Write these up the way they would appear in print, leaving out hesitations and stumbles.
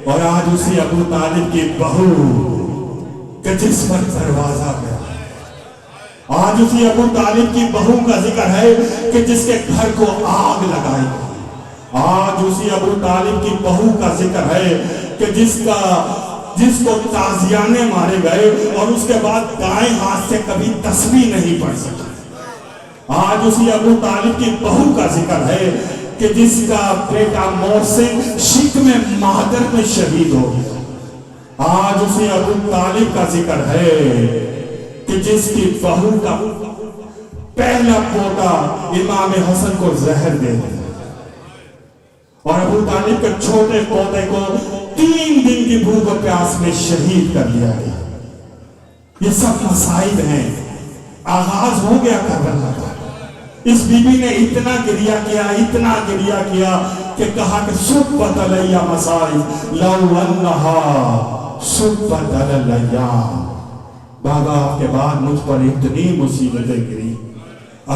اور آج اسی ابو طالب کی بہو کہ جس پر دروازہ گیا، آج اسی ابو طالب کی بہو کا ذکر ہے کہ جس کے گھر کو آگ لگائی گئی، آج اسی ابو طالب کی بہو کا ذکر ہے کہ جس کو تازیانے مارے گئے اور اس کے بعد دائیں ہاتھ سے کبھی تسبیح نہیں پڑھ سکے، آج اسی ابو طالب کی بہو کا ذکر ہے کہ جس کا بیٹا محسن شکم مادر میں شہید ہو گیا، آج اسی ابو طالب کا ذکر ہے کہ جس کی بہو کا پہلا پوتا امام حسن کو زہر دے دیا اور ابو طالب کے چھوٹے پوتے کو 3 دن کی بھوک و پیاس میں شہید کر لیا گیا۔ یہ سب مصائب ہیں۔ آغاز ہو گیا کربلا کا۔ اس بی بی نے اتنا گریہ کیا کہ کہا کہ سبت علیہ مصائب لو انہا سبت علیہ، بابا آپ کے بعد مجھ پر اتنی مصیبتیں گری،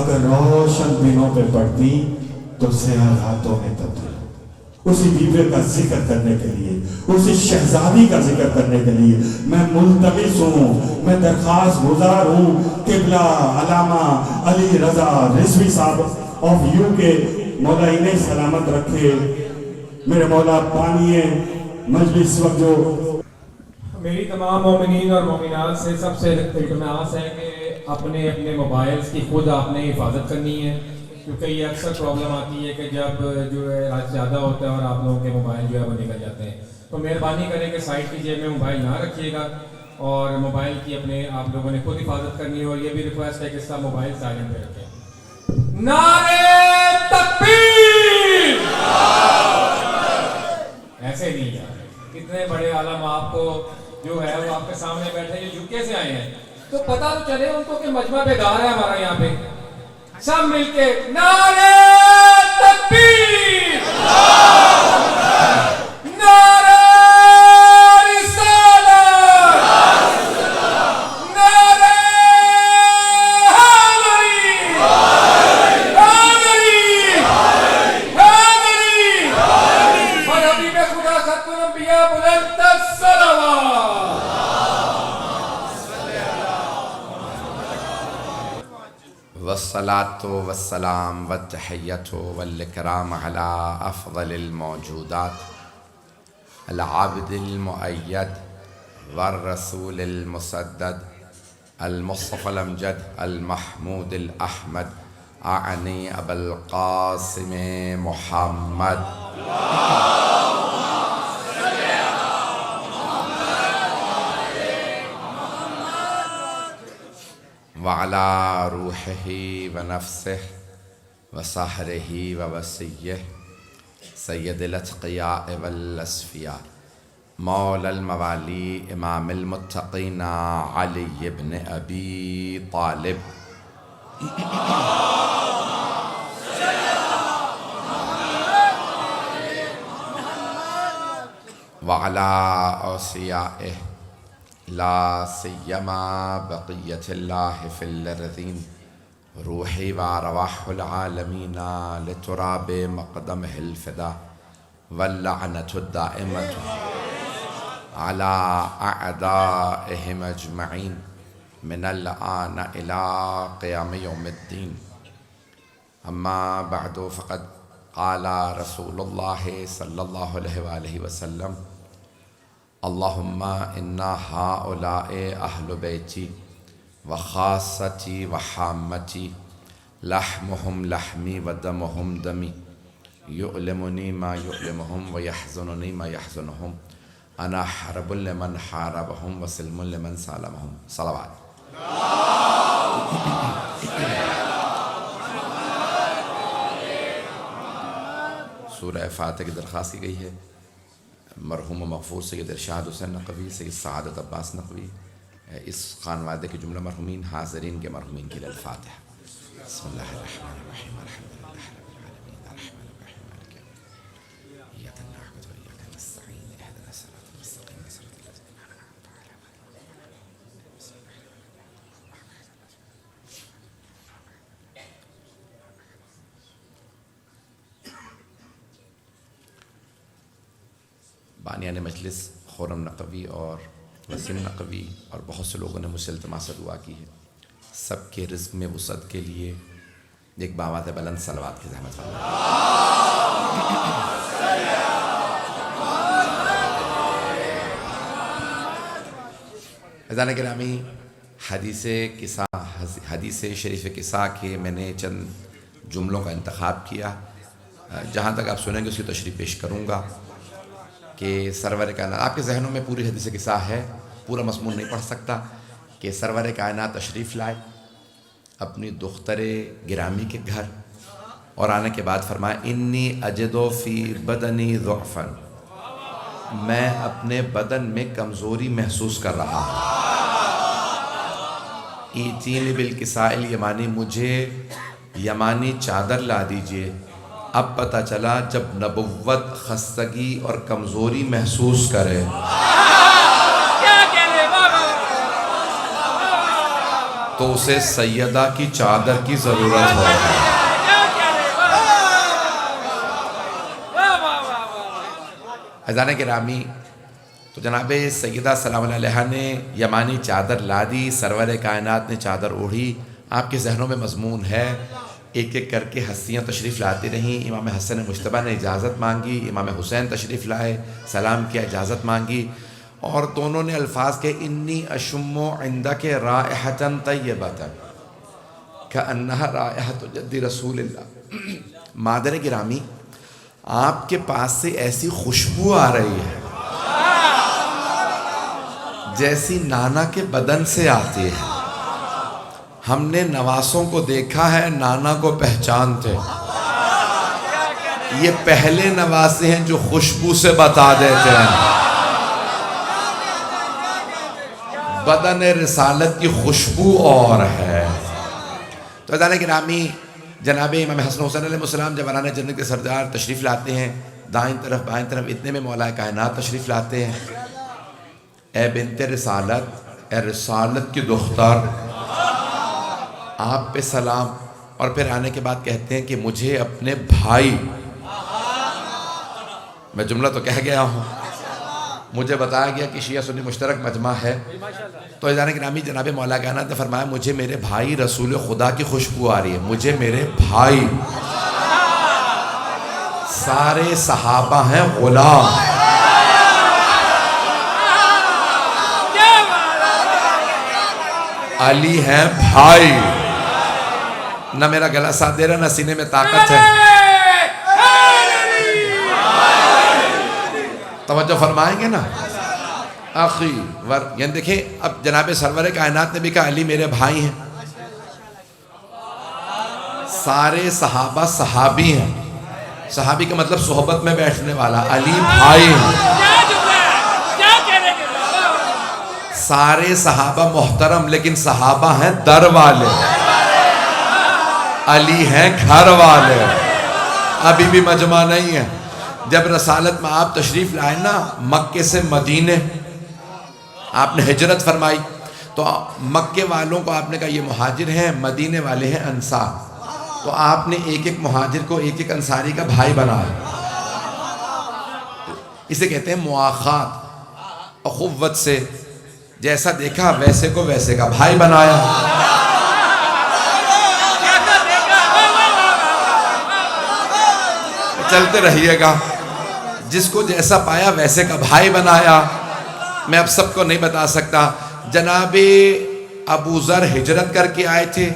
اگر روشن دنوں پہ پڑتی تو سیاہ راتوں میں تبدیل۔ اسی بیوے کا ذکر کرنے کے لیے، اسی شہزادی کا ذکر کرنے کے لیے میں ملتمس ہوں، میں درخواست گزار ہوں، قبلہ علامہ علی رضا رضوی صاحب آف یو کے، مولا انہیں سلامت رکھے، میرے مولا بانیے مجلس وقت جو میری تمام مومنین اور مومنات سے سب سے التماس ہے کہ اپنے موبائلز کی خود آپ نے حفاظت کرنی ہے، کیونکہ یہ اکثر پرابلم آتی ہے کہ جب جو ہے رش زیادہ ہوتا ہے اور آپ لوگوں کے موبائل جو ہے وہ نکل جاتے ہیں، تو مہربانی کریں کہ سائڈ کی جیب میں موبائل نہ رکھیے گا اور موبائل کی اپنے آپ لوگوں نے خود حفاظت کرنی ہے، اور یہ بھی ریکویسٹ ہے کہ سب موبائل سائلنٹ پہ رکھیں۔ نعرہ تکبیر! ایسے نہیں یار، اتنے بڑے عالم آپ کو جو ہے وہ آپ کے سامنے بیٹھے جو یوکے سے آئے ہیں، تو پتہ تو چلے ان کو کہ مجمع بیدار ہے ہمارا یہاں پہ، سب مل کے نعرہ تکبیر، نعرہ رسالت، نعرہ حیدری، حیدری، اور حبیب خدا ختم الانبیاء بلند الصلوات۔ والصلاة والسلام والتحية والإكرام على أفضل الموجودات العبد المؤيد والرسول المسدد المصطفى الأمجد المحمود الأحمد أعني أبا القاسم محمد وعلى روحه ونفسه وسحره ووسيه سيد الأتقياء والأصفياء مولى الموالي إمام المتقين علي بن أبي طالب وعلى أوصيائه لا سيما بقية الله في الأرضين روحي وأرواح العالمين لتراب مقدمه الفداء واللعنة الدائمة على أعدائهم أجمعين من الآن إلى قيام يوم الدين. أما بعد فقد قال رسول الله صلى الله عليه وآله وسلم اللهم إنا هؤلاء أهل بيتي وخاصتي وحامتي لحمهم لحمي ودمهم دمي يؤلمني ما يؤلمهم ويحزنني ما يحزنهم أنا حرب لمن حاربهم وسلم لمن سالمهم. صلوات. سورہ فاتحہ کی درخواست کی گئی ہے مرحوم و مغفور سید ارشاد حسین نقوی، سید سعادت عباس نقوی، اس خانوادے کے جملہ مرحومین حاضرین کے مرحومین کے لیے الفاتحہ. بسم اللہ الرحمن الرحیم الحمد للہ رب العالمین الرحمن الرحیم مالک یوم الدین ایاک نعبد و ایاک نستعین اهدنا الصراط المستقیم صراط الذین انعمت علیہم بانیان مجلس خرم نقوی اور وسیم نقوی اور بہت سے لوگوں نے مجھ سے التماس سے دعا کی ہے. سب کے رزق میں وسعت کے لیے ایک باوات بلند صلوات کی زحمت فرمائیں. عزیزان گرامی، حدیث شریف قصہ کے میں نے چند جملوں کا انتخاب کیا. جہاں تک آپ سنیں گے اس کی تشریح پیش کروں گا کہ سرور کائنات، آپ کے ذہنوں میں پوری حدیث قصہ ہے، پورا مضمون نہیں پڑھ سکتا، کہ سرور کائنات تشریف لائے اپنی دختر گرامی کے گھر اور آنے کے بعد فرمایا انی اجدو فی بدنی ضعفا، میں اپنے بدن میں کمزوری محسوس کر رہا ہوں. ایتینی بالکساء الیمانی، مجھے یمانی چادر لا دیجئے. اب پتہ چلا جب نبوت خستگی اور کمزوری محسوس کرے تو اسے سیدہ کی چادر کی ضرورت ہے. عزیزان گرامی، تو جناب سیدہ سلام اللہ علیہا نے یمانی چادر لا دی، سرور کائنات نے چادر اوڑھی. آپ کے ذہنوں میں مضمون ہے، ایک ایک کر کے ہستیاں تشریف لاتی رہیں. امام حسن مجتبیٰ نے اجازت مانگی، امام حسین تشریف لائے، سلام کیا، اجازت مانگی، اور دونوں نے الفاظ کے انی اشم عندک رائحۃ طیبۃ کأنہا رائحۃ جد رسول اللہ. مادر گرامی، آپ کے پاس سے ایسی خوشبو آ رہی ہے جیسی نانا کے بدن سے آتی ہے. ہم نے نواسوں کو دیکھا ہے، نانا کو پہچانتے. یہ پہلے نواسے ہیں جو خوشبو سے بتا دیتے ہیں بدن رسالت کی خوشبو اور ہے. تو عزیزان گرامی، جناب امام حسن حسین علیہ السلام جب اعلان جنت کے سردار تشریف لاتے ہیں، دائیں طرف بائیں طرف اتنے میں مولا کائنات تشریف لاتے ہیں. اے بنت رسالت، اے رسالت کی دختر، آپ پہ سلام. اور پھر آنے کے بعد کہتے ہیں کہ مجھے اپنے بھائی، میں جملہ تو کہہ گیا ہوں، مجھے بتایا گیا کہ شیعہ سنی مشترک مجمع ہے. تو عزیزان گرامی، جناب مولا کائنات نے فرمایا مجھے میرے بھائی رسول خدا کی خوشبو آ رہی ہے. مجھے میرے بھائی، سارے صحابہ ہیں غلام، علی ہیں بھائی. نہ میرا گلا ساتھ دے رہا، نہ سینے میں طاقت ہے. توجہ فرمائیں گے نا آخری یعنی دیکھیں، اب جناب سرور کائنات نے بھی کہا علی میرے بھائی ہیں. سارے صحابہ صحابی ہیں. صحابی کا مطلب صحبت میں بیٹھنے والا. علی بھائی ہیں. سارے صحابہ محترم، لیکن صحابہ ہیں در والے، علی ہیں گھر والے. ابھی بھی مجمع نہیں ہے. جب رسالت میں آپ تشریف لائے نا مکے سے مدینے، آپ نے ہجرت فرمائی، تو مکے والوں کو آپ نے کہا یہ مہاجر ہیں، مدینے والے ہیں انصار. تو آپ نے ایک ایک مہاجر کو ایک ایک انصاری کا بھائی بنایا. اسے کہتے ہیں مواخات، اخوت سے جیسا دیکھا ویسے کو ویسے کا بھائی بنایا. چلتے رہیے گا، جس کو جیسا پایا ویسے کا بھائی بنایا. میں اب سب کو نہیں بتا سکتا. جناب ابو ذر ہجرت کر کے آئے تھے،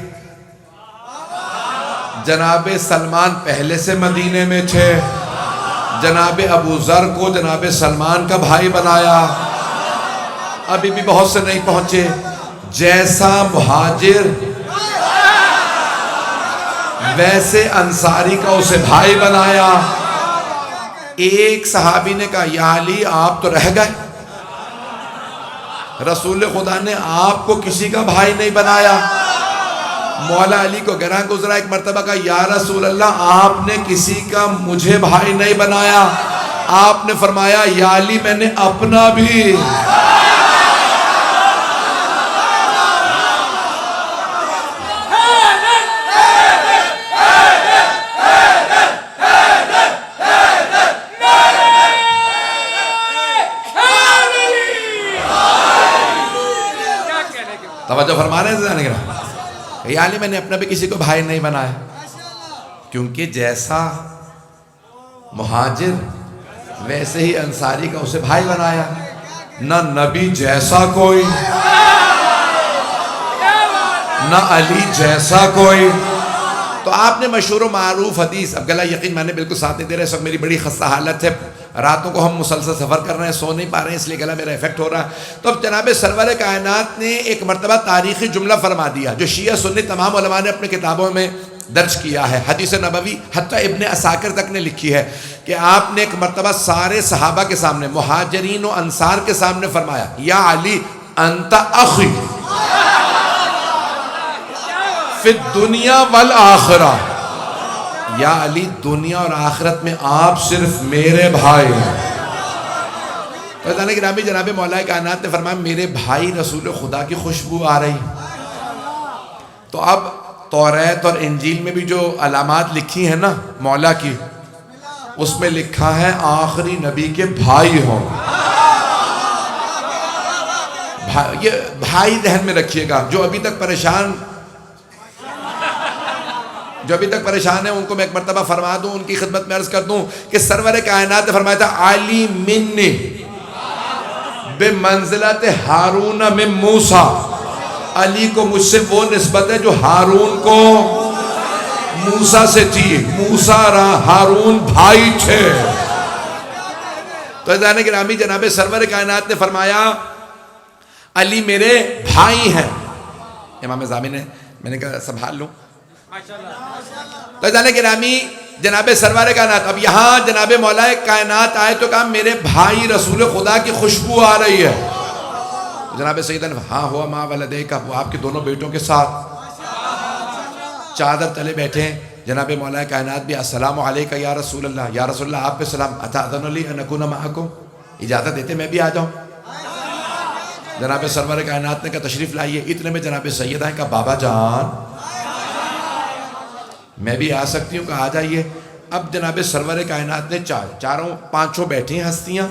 جناب سلمان پہلے سے مدینے میں تھے. جناب ابو ذر کو جناب سلمان کا بھائی بنایا. ابھی بھی بہت سے نہیں پہنچے. جیسا مہاجر ویسے انصاری کا اسے بھائی بنایا. ایک صحابی نے کہا یا علی آپ تو رہ گئے، رسول خدا نے آپ کو کسی کا بھائی نہیں بنایا. مولا علی کو گراں گزرا، ایک مرتبہ کہا یا رسول اللہ آپ نے کسی کا مجھے بھائی نہیں بنایا. آپ نے فرمایا یا علی میں نے اپنا بھی. توجہ فرما رہے ہیں ذہن کہ یعنی میں نے اپنا بھی کسی کو بھائی نہیں بنایا، کیونکہ جیسا مہاجر ویسے ہی انصاری کا اسے بھائی بنایا، نہ نبی جیسا کوئی نہ علی جیسا کوئی۔ تو آپ نے مشہور و معروف حدیث، اب گلا یقین میں نے بالکل ساتھ نہیں دے رہے، اس وقت میری بڑی خستہ حالت ہے، راتوں کو ہم مسلسل سفر کر رہے ہیں، سو نہیں پا رہے ہیں، اس لیے گلا میرا افیکٹ ہو رہا ہے۔ تو اب جناب سرور کائنات نے ایک مرتبہ تاریخی جملہ فرما دیا جو شیعہ سنی تمام علماء نے اپنے کتابوں میں درج کیا ہے، حدیث نبوی حتیٰ ابن عساکر تک نے لکھی ہے کہ آپ نے ایک مرتبہ سارے صحابہ کے سامنے، مہاجرین و انصار کے سامنے فرمایا، یا علی انت اخی فی الدنیا والآخرہ، یا علی دنیا اور آخرت میں آپ صرف میرے بھائی ہیں۔ تو جناب مولا کائنات نے فرمایا میرے بھائی رسول خدا کی خوشبو آ رہی۔ تو اب توریت اور انجیل میں بھی جو علامات لکھی ہیں نا مولا کی، اس میں لکھا ہے آخری نبی کے بھائی ہوں۔ یہ بھائی ذہن میں رکھیے گا، جو ابھی تک پریشان ہیں ان کو میں ایک مرتبہ فرما دوں، ان کی خدمت میں عرض کر دوں کہ سرور کائنات نے فرمایا تھا علی منی بمنزلت ہارون من موسیٰ، علی کو مجھ سے وہ نسبت ہے جو ہارون کو موسیٰ سے تھی، موسیٰ ہارون بھائی تھے۔ تو عزیزان گرامی جناب سرور کائنات نے فرمایا علی میرے بھائی ہیں۔ امام زامی نے، میں نے کہا سنبھال لوں، تو عزیزان گرامی جناب سرور کائنات، اب یہاں جناب مولا کائنات آئے تو کہا میرے بھائی رسول خدا کی خوشبو آ رہی ہے۔ جناب سیدنا ہاں ہوا ماں ولدے کا، وہ آپ کے دونوں بیٹوں کے ساتھ چادر تلے بیٹھے ہیں۔ جناب مولا کائنات بھی السلام علیکہ یا رسول اللہ، یا رسول اللہ آپ پہ سلام، اتأذن لی ان اکون معکم، اجازت دیتے میں بھی آ جاؤں؟ جناب سرور کائنات نے کہا تشریف لائیے۔ اتنے میں جناب سیدہ ہیں کہا بابا جان میں بھی آ سکتی ہوں؟ کہا آ جائیے۔ اب جناب سرور کائنات نے پانچوں بیٹھی ہیں ہستیاں،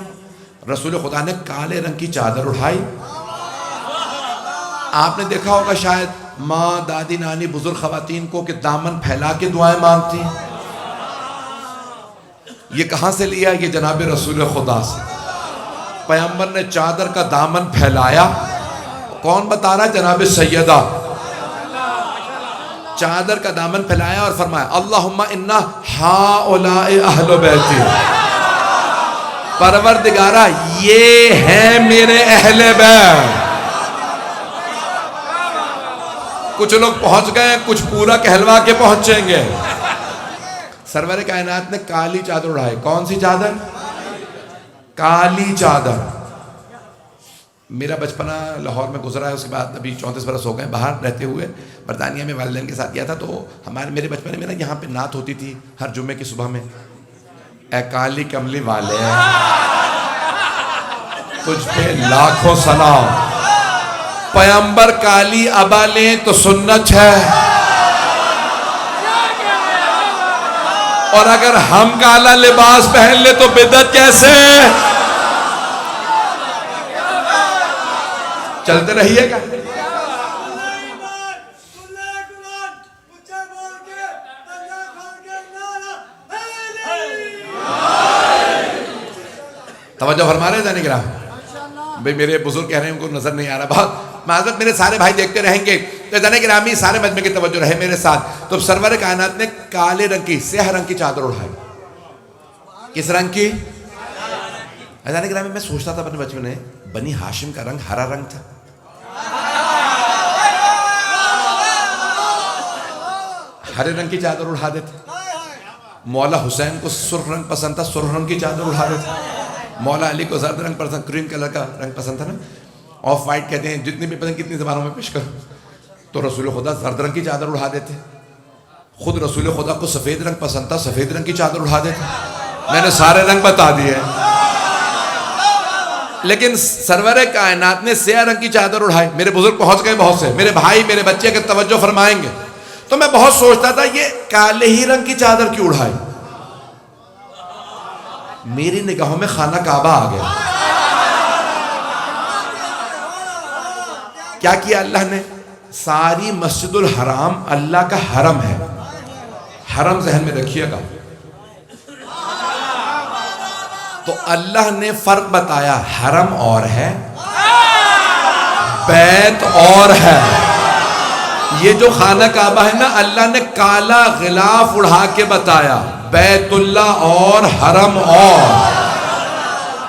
رسول خدا نے کالے رنگ کی چادر اٹھائی۔ آپ نے دیکھا ہوگا شاید ماں، دادی، نانی، بزرگ خواتین کو کہ دامن پھیلا کے دعائیں مانگتی ہیں۔ یہ کہاں سے لیا؟ یہ جناب رسول خدا سے۔ پیغمبر نے چادر کا دامن پھیلایا، کون بتا رہا؟ جناب سیدہ۔ چادر کا دامن پھیلایا اور فرمایا اللہم انا ہؤلاء اہل بیتی، پروردگارہ یہ ہیں میرے اہل بیت۔ کچھ لوگ پہنچ گئے، کچھ پورا کہلوا کے پہنچیں گے۔ سرور کائنات نے کالی چادر اڑائی۔ کون سی چادر؟ کالی چادر۔ میرا بچپنا لاہور میں گزرا ہے، اس کے بعد ابھی 34 برس ہو گئے باہر رہتے ہوئے، برطانیہ میں والدین کے ساتھ گیا تھا۔ تو میرے بچپنے میں نا یہاں پہ نعت ہوتی تھی ہر جمعے کی صبح میں، اے کالی کملی والے تجھ پہ لاکھوں سلام، پیغمبر کالی ابا لیں تو سنت ہے، اور اگر ہم کالا لباس پہن لے تو بدعت کیسے؟ چلتے رہیے گا۔ توجہ فرما رہے ہیں جانے گرام بھئی، میرے بزرگ کہہ رہے ہیں ان کو نظر نہیں آ رہا، بہت معذرت، میرے سارے بھائی دیکھتے رہیں گے تو جانے گرامی سارے مجمع کی توجہ رہے میرے ساتھ۔ تو سرور کائنات نے کالے رنگ کی، سیاہ رنگ کی چادر اڑائی۔ کس رنگ کی؟ جانے گرامی میں سوچتا تھا اپنے بچپن میں بنی ہاشم کا رنگ ہرا رنگ تھا، ہرے رنگ کی چادر اڑا دیتے۔ مولا حسین کو سرخ رنگ پسند تھا، سرخ رنگ کی چادر اڑا دیتے۔ مولا علی کو زرد رنگ پسند، کریم کلر کا رنگ پسند تھا نا، آف وائٹ کہتے ہیں، جتنی بھی پسند کتنی زبانوں میں پیش کرو، تو رسول خدا زرد رنگ کی چادر اڑا دیتے۔ خود رسول خدا کو سفید رنگ پسند تھا، سفید رنگ کی چادر اڑا دیتے۔ میں نے سارے رنگ بتا دیے، لیکن سرور کائنات نے سیاہ رنگ کی چادر اڑائی۔ میرے بزرگ پہنچ گئے بہت سے، میرے بھائی میرے بچے کے توجہ فرمائیں گے۔ تو میں بہت سوچتا تھا یہ کالے ہی رنگ کی چادر کیوں اڑائی؟ میری نگاہوں میں خانہ کعبہ آ گیا کیا کیا اللہ نے؟ ساری مسجد الحرام اللہ کا حرم ہے. حرم ذہن میں رکھیے گا. تو اللہ نے فرق بتایا، حرم اور ہے، بیت اور ہے. یہ جو خانہ کعبہ ہے نا، اللہ نے کالا غلاف اڑا کے بتایا، بیت اللہ اور حرم اور.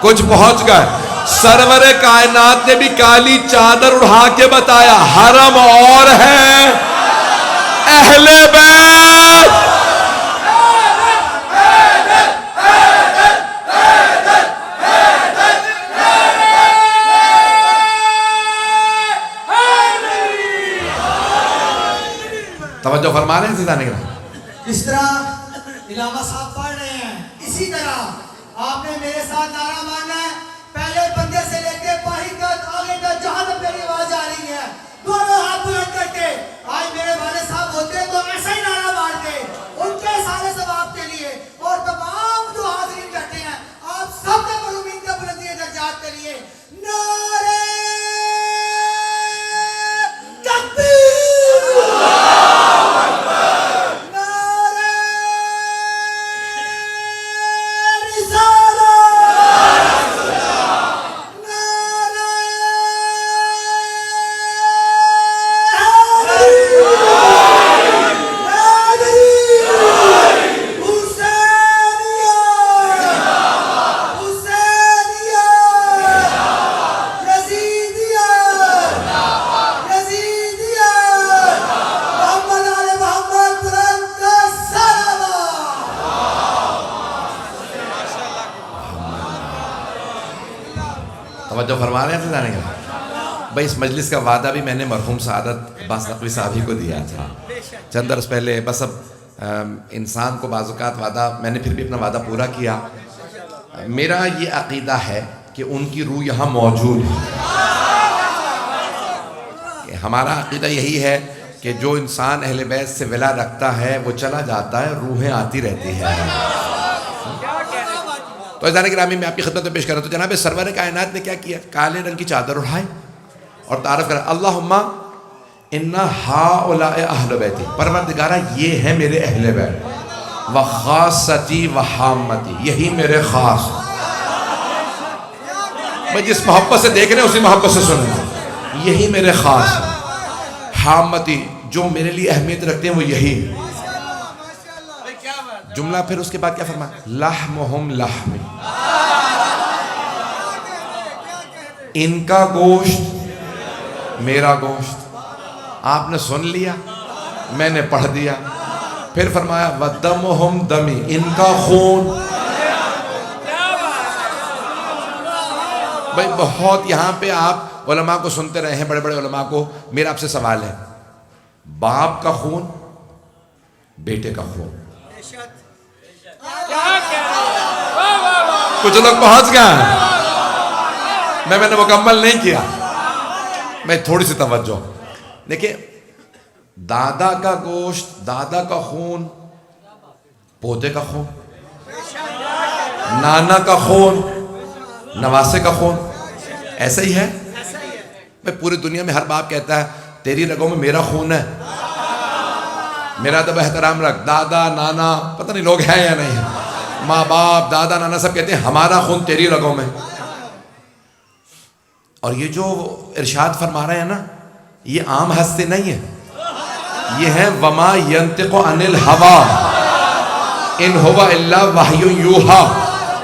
کچھ پہنچ گئے. سرور کائنات نے بھی کالی چادر اڑا کے بتایا، حرم اور ہے، اہل بیت. توجہ فرما رہے ہیں سیدھانے کا. اس طرح علامہ صاحب پڑھ رہے ہیں، اسی طرح آپ نے میرے ساتھ نعرہ مارنا ہے، پہلے بندے سے لے کے باہر تک آگے تک جہاں تک میری آواز آ رہی ہے، دونوں ہاتھ بلند کر کے. آج میرے والد صاحب ہوتے تو ایسا ہی نعرہ مارتے، ان کے سارے ثواب کے لیے. اور تمام جو حاضرین بیٹھے ہیں، آپ سب نے مرحومین کے بلندی درجات کے لیے نعرے تکبیر. توجہ فرما رہے ہیں جانے کا. بھائی اس مجلس کا وعدہ بھی میں نے مرحوم سعادت عباس نقوی صاحب ہی کو دیا تھا چند عرص پہلے. بس اب انسان کو بعض اوقات وعدہ، میں نے پھر بھی اپنا وعدہ پورا کیا. میرا یہ عقیدہ ہے کہ ان کی روح یہاں موجود ہے. کہ ہمارا عقیدہ یہی ہے کہ جو انسان اہل بیت سے ولا رکھتا ہے وہ چلا جاتا ہے، روحیں آتی رہتی ہیں. تو عزیزان گرامی میں آپ کی خدمت میں پیش کر رہا ہوں. تو جناب سرور کائنات نے کیا کیا؟ کالے رنگ کی چادر اڑھائی اور تعارف کرا، اللہم انا ہؤلاء اہل بیتی، پروردگارہ یہ ہے میرے اہل بیت، وخاصتی وحامتی، یہی میرے خاص. میں جس محبت سے دیکھ رہے ہیں اسی محبت سے سنیں، یہی میرے خاص. حامتی، جو میرے لیے اہمیت رکھتے ہیں وہ یہی. جملہ پھر اس کے بعد کیا فرمایا؟ لحمہم لحمی، ان کا گوشت میرا گوشت. آپ نے سن لیا، میں نے پڑھ دیا. پھر فرمایا ودمہم دمی، ان کا خون. بھائی بہت یہاں پہ آپ علماء کو سنتے رہے ہیں، بڑے بڑے علماء کو. میرا آپ سے سوال ہے، باپ کا خون، بیٹے کا خون. کچھ لوگ پہنچ گئے، میں نے مکمل نہیں کیا. میں تھوڑی سی توجہ دیکھیں. دادا کا گوشت، دادا کا خون، پوتے کا خون، نانا کا خون، نواسے کا خون. ایسا ہی ہے. میں پوری دنیا میں ہر باپ کہتا ہے تیری رگوں میں میرا خون ہے، میرا ادب احترام رکھ. دادا نانا پتہ نہیں لوگ ہیں یا نہیں، ماں باپ دادا نانا سب کہتے ہیں ہمارا خون تیری رگوں میں. اور یہ جو ارشاد فرما رہے ہیں نا، یہ عام ہستے نہیں ہیں، یہ ہیں وما ینطق عن الہوا ان ہوا الا وحی یوحا.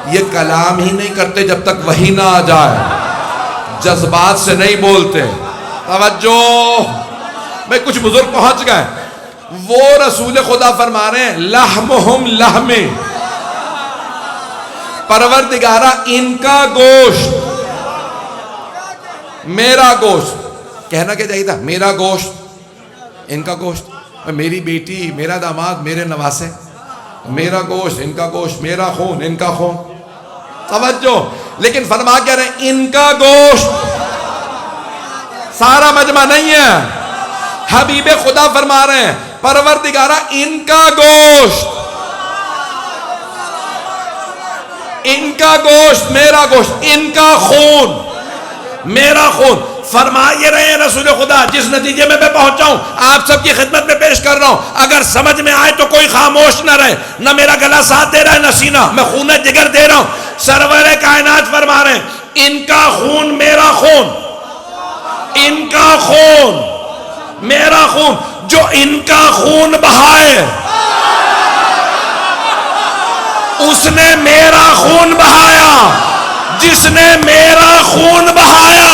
یہ کلام ہی نہیں کرتے جب تک وحی نہ آ جائے، جذبات سے نہیں بولتے. توجہ، میں کچھ بزرگ پہنچ گئے. وہ رسول خدا فرما رہے ہیں لحمہم لحمی، پروردگارہ ان کا گوشت میرا گوشت. کہنا کیا چاہیے تھا؟ میرا گوشت ان کا گوشت. میری بیٹی، میرا داماد، میرے نواسے، میرا گوشت ان کا گوشت، میرا خون ان کا خون. توجہ، لیکن فرما کیا رہے ہیں؟ ان کا گوشت. سارا مجمع نہیں ہے. حبیب خدا فرما رہے ہیں پروردگارہ ان کا گوشت، ان کا گوشت میرا گوشت، ان کا خون میرا خون. فرمائے رہے ہیں رسول خدا، جس نتیجے میں پہنچا ہوں آپ سب کی خدمت میں پیش کر رہا ہوں. اگر سمجھ میں آئے تو کوئی خاموش نہ رہے. نہ میرا گلا ساتھ دے رہا ہے نہ سینہ، میں خون جگر دے رہا ہوں. سرور کائنات فرما رہے ہیں ان کا خون میرا خون، ان کا خون میرا خون. جو ان کا خون بہائے اس نے میرا خون بہایا. جس نے میرا خون بہایا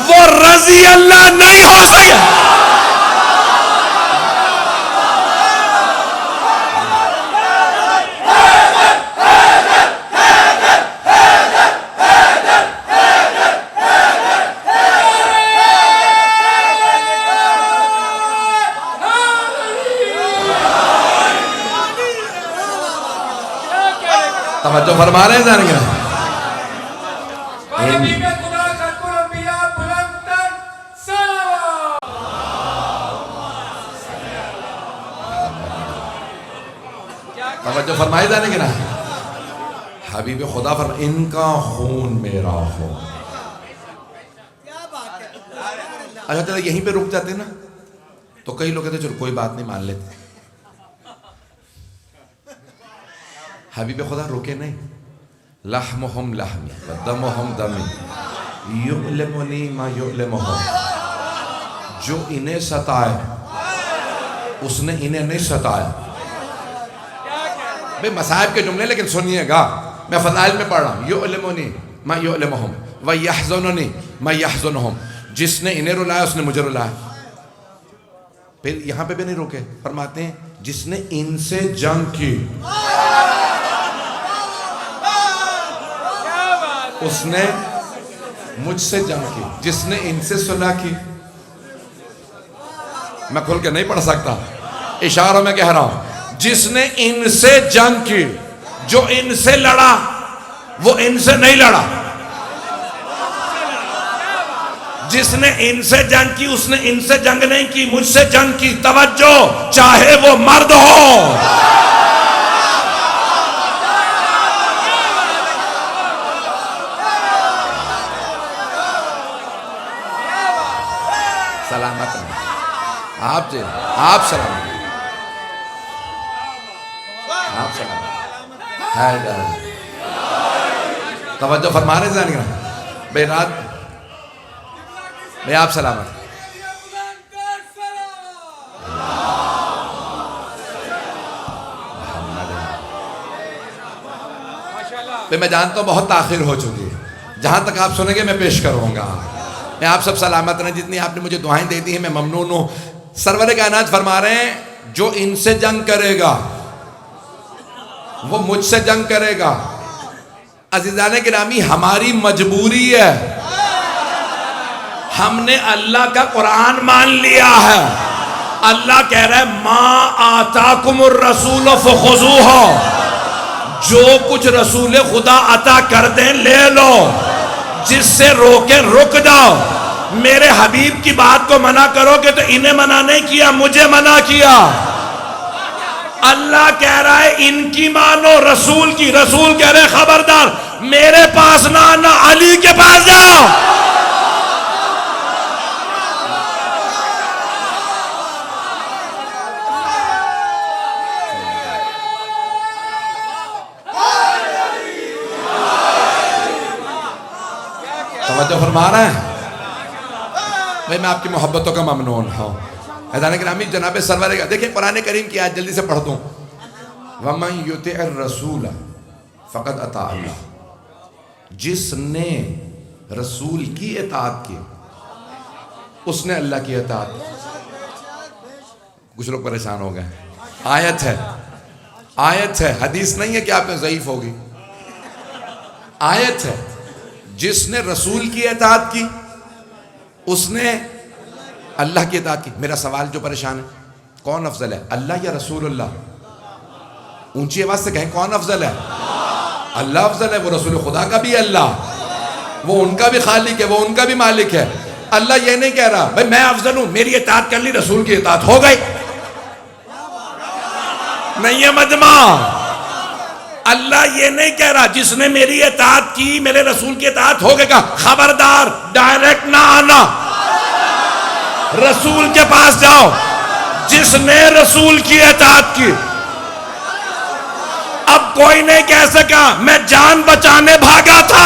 وہ رضی اللہ نہیں ہو سکے. توجہ فرما رہے ہیں ذہن کیا؟ توجہ فرمائی جانے گے نا. حبیب خدا فرمائے ان کا خون میرا خون. اچھا چلو یہیں پہ رک جاتے نا تو کئی لوگ کہتے چلو کوئی بات نہیں مان لیتے. حبیب خدا رکے نہیں. لحمہم لحمی ودمہم دمی یعلمنی ما یعلمہم. جو انہیں ستائے اس نے انہیں نہیں ستایا. بھئی مصائب کے جملے لیکن سنیے گا، میں فضائل میں پڑھ رہا ہوں. یعلمنی ما یعلمہم ویحزننی ما یحزنہم. جس نے انہیں رلایا اس نے مجھے رلایا. پھر یہاں پہ بھی نہیں روکے، فرماتے ہیں جس نے ان سے جنگ کی اس نے مجھ سے جنگ کی. جس نے ان سے صلح کی، میں کھل کے نہیں پڑھ سکتا، اشاروں میں کہہ رہا ہوں. جس نے ان سے جنگ کی، جو ان سے لڑا وہ ان سے نہیں لڑا. جس نے ان سے جنگ کی اس نے ان سے جنگ نہیں کی، مجھ سے جنگ کی. توجہ، چاہے وہ مرد ہو. سلامت آپ جی، آپ سلامت، آپ سلامت ہے. توجہ فرما رہے ہیں بے رات بھئی آپ سلامت. بھئی میں جانتا ہوں بہت تاخیر ہو چکی ہے، جہاں تک آپ سنیں گے میں پیش کروں گا. میں آپ سب سلامت رہیں. جتنی آپ نے مجھے دعائیں دے دی ہیں میں ممنون ہوں. سرور کائنات فرما رہے ہیں جو ان سے جنگ کرے گا وہ مجھ سے جنگ کرے گا. عزیزان گرامی ہماری مجبوری ہے، ہم نے اللہ کا قرآن مان لیا ہے. اللہ کہہ رہا ہے ما آتاکم الرسول فخذوہ. جو کچھ رسول خدا عطا کر دیں لے لو، جس سے روکے رک جاؤ. میرے حبیب کی بات کو منع کرو گے تو انہیں منع نہیں کیا، مجھے منع کیا. اللہ کہہ رہا ہے ان کی مانو، رسول کی. رسول کہہ رہے خبردار میرے پاس نہ آنا، علی کے پاس جاؤ. توجہ فرما رہے ہیں بھئی میں آپ کی محبتوں کا ممنون ہوں. عزیزان گرامی جناب سرور کا دیکھیں قرآن کریم کی آیت جلدی سے پڑھ دوں. وَمَنْ يُطِعِ الرَّسُولَ فَقَدْ أَطَاعَ اللَّهَ. جس نے رسول کی اطاعت کی اس نے اللہ کی اطاعت کی. کچھ لوگ پریشان ہو گئے. آیت ہے، آیت ہے، حدیث نہیں ہے کہ آپ میں ضعیف ہوگی. آیت ہے. جس نے رسول کی اطاعت کی اس نے اللہ کی اطاعت کی. میرا سوال جو پریشان ہے کون افضل ہے، اللہ یا رسول اللہ؟ اونچی آواز سے کہیں کون افضل ہے؟ اللہ افضل ہے. وہ رسول خدا کا بھی اللہ، وہ ان کا بھی خالق ہے، وہ ان کا بھی مالک ہے. اللہ یہ نہیں کہہ رہا بھئی میں افضل ہوں، میری اطاعت کر لی، رسول کی اطاعت ہو گئی. نہیں ہے مجمع. اللہ یہ نہیں کہہ رہا جس نے میری اطاعت کی میرے رسول کی اطاعت ہو گئے گا خبردار ڈائریکٹ نہ آنا، رسول کے پاس جاؤ۔ جس نے رسول کی اطاعت کی، اب کوئی نہیں کہہ سکا میں جان بچانے بھاگا تھا۔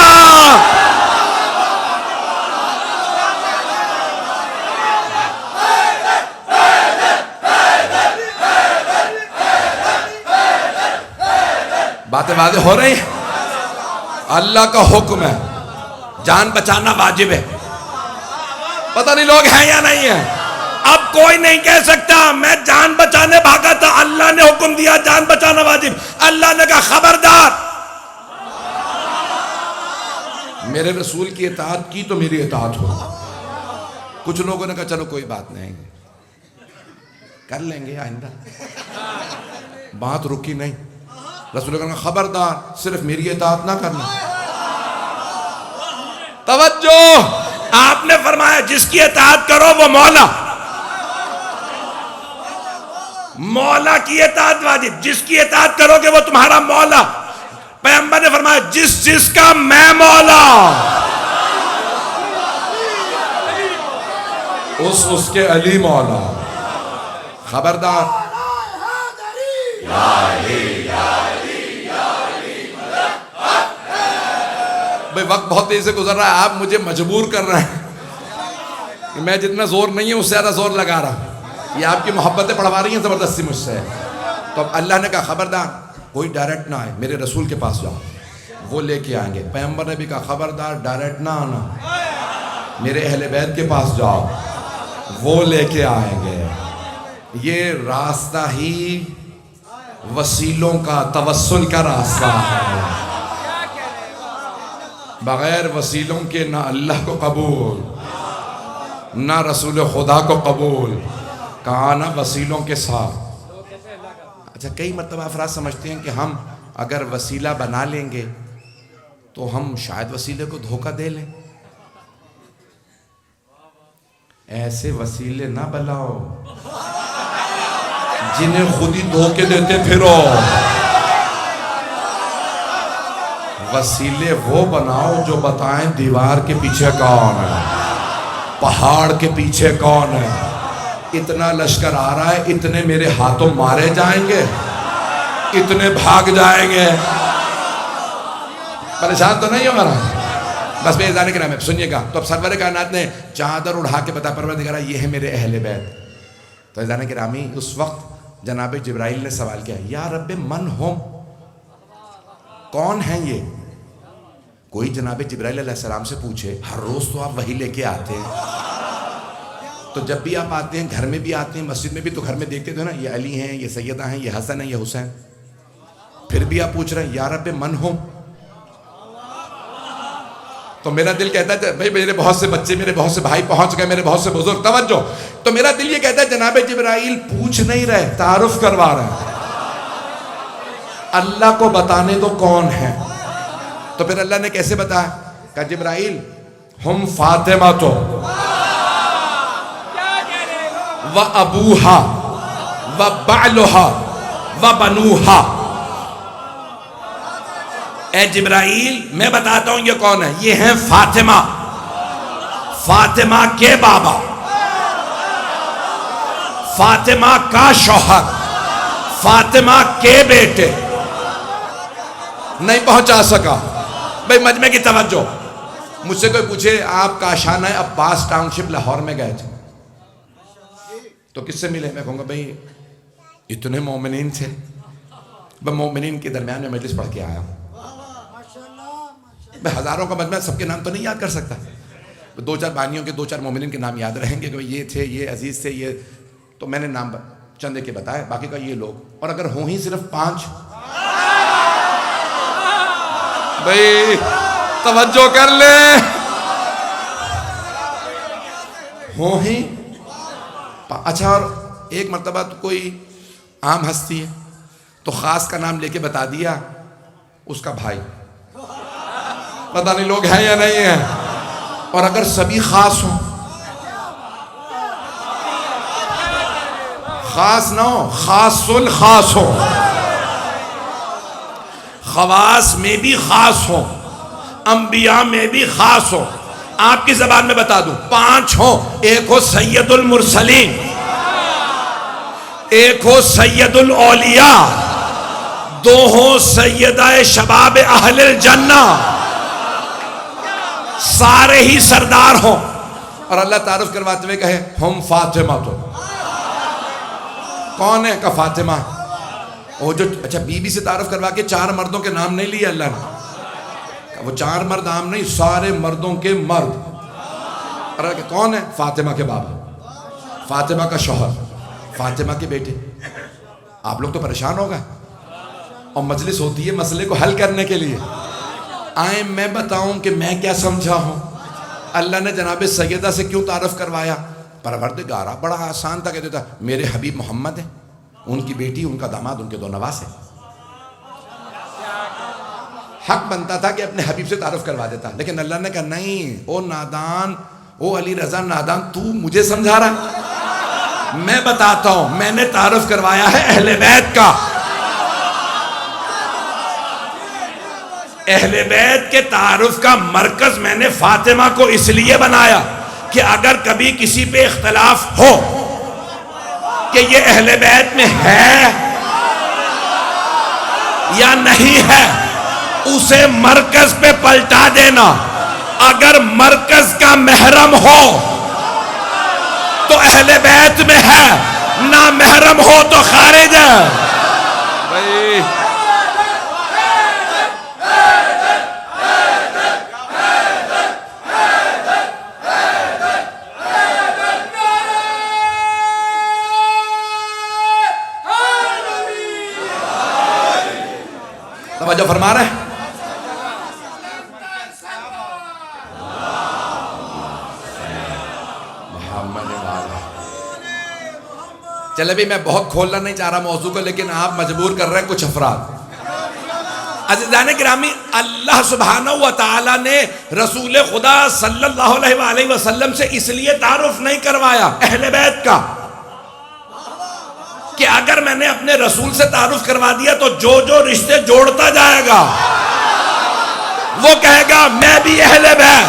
باتیں واضح ہو رہی ہیں؟ اللہ کا حکم ہے، جان بچانا واجب ہے۔ پتہ نہیں لوگ ہیں یا نہیں ہیں۔ اب کوئی نہیں کہہ سکتا میں جان بچانے بھاگا تھا، اللہ نے حکم دیا جان بچانا واجب۔ اللہ نے کہا خبردار، میرے رسول کی اطاعت کی تو میری اطاعت ہو۔ کچھ لوگوں نے کہا چلو کوئی بات نہیں، کر لیں گے آئندہ، بات رکی نہیں۔ رسول اللہ نے کہا خبردار صرف میری اطاعت نہ کرنا۔ توجہ، آپ نے فرمایا جس کی اطاعت کرو وہ مولا، مولا کی اطاعت واجب، جس کی اطاعت کرو گے وہ تمہارا مولا۔ پیغمبر نے فرمایا جس کا میں مولا، اس کے علی مولا۔ خبردار، بھئی وقت بہت تیزی سے گزر رہا ہے، آپ مجھے مجبور کر رہے ہیں کہ میں جتنا زور نہیں ہوں اس سے زیادہ زور لگا رہا ہوں۔ یہ آپ کی محبتیں بڑھوا رہی ہیں زبردستی مجھ سے۔ تو اب اللہ نے کہا خبردار کوئی ڈائریکٹ نہ آئے، میرے رسول کے پاس جاؤ، وہ لے کے آئیں گے۔ پیغمبر نے بھی کہا خبردار ڈائریکٹ نہ آنا، میرے اہل بیت کے پاس جاؤ، وہ لے کے آئیں گے۔ یہ راستہ ہی وسیلوں کا، توسل کا راستہ ہے۔ بغیر وسیلوں کے نہ اللہ کو قبول، نہ رسول خدا کو قبول، کہا نہ وسیلوں کے ساتھ۔ اچھا، کئی مرتبہ افراد سمجھتے ہیں کہ ہم اگر وسیلہ بنا لیں گے تو ہم شاید وسیلے کو دھوکہ دے لیں۔ ایسے وسیلے نہ بناؤ جنہیں خود ہی دھوکے دیتے پھرو۔ وسیلے وہ بناؤ جو بتائیں دیوار کے پیچھے کون ہے، پہاڑ کے پیچھے کون ہے، اتنا لشکر آ رہا ہے، اتنے میرے ہاتھوں مارے جائیں گے، اتنے بھاگ جائیں گے۔ پریشان تو نہیں ہو رہا؟ بس بے جانے کے نام ہے، سنیے گا۔ تو اب سرور کائنات نے چادر اڑا کے بتا پروردگارا یہ ہے میرے اہل بیت۔ تو جانے کے رامی اس وقت جناب جبرائیل نے سوال کیا یا رب من ہم، کون ہیں یہ؟ کوئی جناب جبرائیل علیہ السلام سے پوچھے، ہر روز تو آپ وہی لے کے آتے ہیں، تو جب بھی آپ آتے ہیں گھر میں بھی آتے ہیں، مسجد میں بھی تو گھر میں دیکھتے تھے نا یہ علی ہیں، یہ سیدہ ہیں، یہ حسن ہیں، یہ حسین، پھر بھی آپ پوچھ رہے ہیں یا رب من ہم۔ تو میرا دل کہتا ہے بھائی میرے بہت سے بچے، میرے بہت سے بھائی پہنچ گئے، میرے بہت سے بزرگ، توجہ، تو میرا دل یہ کہتا ہے جناب جبرائیل پوچھ نہیں رہے، تعارف کروا رہے ہیں، اللہ کو بتانے دو کون ہے۔ تو پھر اللہ نے کیسے بتایا؟ کہا جبرائیل ہم فاطمہ تو و ابوہا و بعلہا و بنوہا۔ اے جبرائیل میں بتاتا ہوں یہ کون ہے، یہ ہیں فاطمہ، فاطمہ کے بابا، فاطمہ کا شوہر، فاطمہ کے بیٹے۔ نہیں پہنچا سکا۔ بھئی مجمع کی توجہ، مجھ سے کوئی پوچھے آپ کاشانہ عباس ٹاؤن شپ لاہور میں گئے تھے تو کس سے ملے؟ میں کہوں گا بھئی اتنے مومنین تھے، میں مومنین کے درمیان میں مجلس پڑھ کے آیا ہوں۔ میں ہزاروں کا مجمع سب کے نام تو نہیں یاد کر سکتا، دو چار بانیوں کے، دو چار مومنین کے نام یاد رہیں گے کہ یہ تھے، یہ عزیز تھے، یہ تو میں نے نام چندے کے بتائے، باقی کا یہ لوگ، اور اگر ہوں ہی صرف 5، بھئی توجہ کر لیں، ہوں ہی اچھا۔ اور ایک مرتبہ تو کوئی عام ہستی ہے تو خاص کا نام لے کے بتا دیا اس کا بھائی، پتہ نہیں لوگ ہیں یا نہیں ہیں۔ اور اگر سبھی خاص ہوں، خاص نہ ہو، خاص الخاص ہو، خواص میں بھی خاص ہوں، انبیاء میں بھی خاص ہوں. آپ کی زبان میں بتا دوں 5 ہوں. ایک ہو سید المرسلین، ایک ہو سید الاولیاء، 2 ہوں سیدہ شباب اہل الجنہ، سارے ہی سردار ہوں. اور اللہ تعارف کرواتے ہوئے کہے ہم فاطمہ. تو کون ہے؟ کہ فاطمہ. وہ جو اچھا بی بی سے تعارف کروا کے 4 مردوں کے نام نہیں لیے اللہ نے. وہ 4 مرد عام نہیں، سارے مردوں کے مرد. اور کہ کون ہے؟ فاطمہ کے بابا، فاطمہ کا شوہر، فاطمہ کے بیٹے. آپ لوگ تو پریشان ہو گئے. اور مجلس ہوتی ہے مسئلے کو حل کرنے کے لیے. آئیں میں بتاؤں کہ میں کیا سمجھا ہوں. اللہ نے جناب سیدہ سے کیوں تعارف کروایا؟ پروردگارہ بڑا آسان تھا. کہتے تھا میرے حبیب محمد ہیں، ان کی بیٹی، ان کا داماد، ان کے 2 نواس ہیں. حق بنتا تھا کہ اپنے حبیب سے تعارف کروا دیتا. لیکن اللہ نے کہا نہیں، او نادان، او علی رضا نادان، تو مجھے سمجھا رہا ہے؟ میں بتاتا ہوں. میں نے تعارف کروایا ہے اہل بیت کا. اہل بیت کے تعارف کا مرکز میں نے فاطمہ کو اس لیے بنایا کہ اگر کبھی کسی پہ اختلاف ہو کہ یہ اہل بیت میں ہے یا نہیں ہے، اسے مرکز پہ پلٹا دینا. اگر مرکز کا محرم ہو تو اہل بیت میں ہے، نہ محرم ہو تو خارج ہے. بھائی توجہ فرما رہے ہیں. چلے بھی میں بہت کھولنا نہیں چاہ رہا موضوع کو، لیکن آپ مجبور کر رہے ہیں کچھ افراد. عزیزان گرامی، اللہ سبحانہ و تعالی نے رسول خدا صلی اللہ علیہ وآلہ وسلم سے اس لیے تعارف نہیں کروایا اہل بیت کا کہ اگر میں نے اپنے رسول سے تعارف کروا دیا تو جو جو رشتے جوڑتا جائے گا وہ کہے گا میں بھی اہل بیت،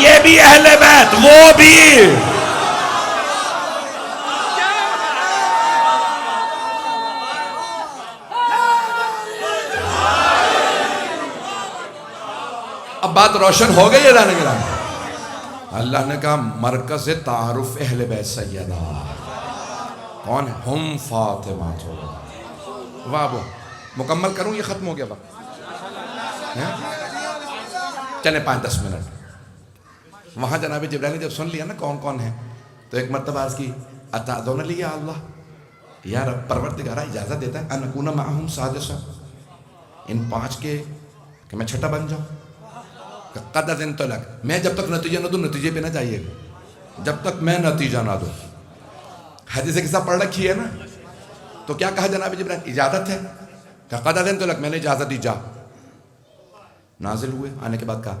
یہ بھی اہل بیت، وہ بھی. اب بات روشن ہو گئی ہے جانے کے بعد. اللہ نے کہا مرکز تعارف اہل بیت سیدہ کون ہے؟ ہم فاطمہ. واہ وہ مکمل کروں، یہ ختم ہو گیا وقت. چلیں 5-10 منٹ. وہاں جناب جبرائیل نے جب سن لیا نا کون کون ہے، تو ایک مرتبہ عرض کی اتعذون لی یا اللہ، یا رب پروردگارہ اجازت دیتا ہے ان اکون معہم سادسا، ان 5 کے کہ میں چھٹا بن جاؤں. قد اذنت لک، میں جب تک نتیجہ نہ دوں نتیجے پہ نہ جائیے گا، جب تک میں نتیجہ نہ دوں. حدیث کے ساتھ پڑھ رکھی ہے نا. تو کیا کہا جناب جبرائیل؟ اجازت ہے. کہ قد اذنت لک، میں نے اجازت دی، جا. نازل ہوئے. آنے کے بعد کہا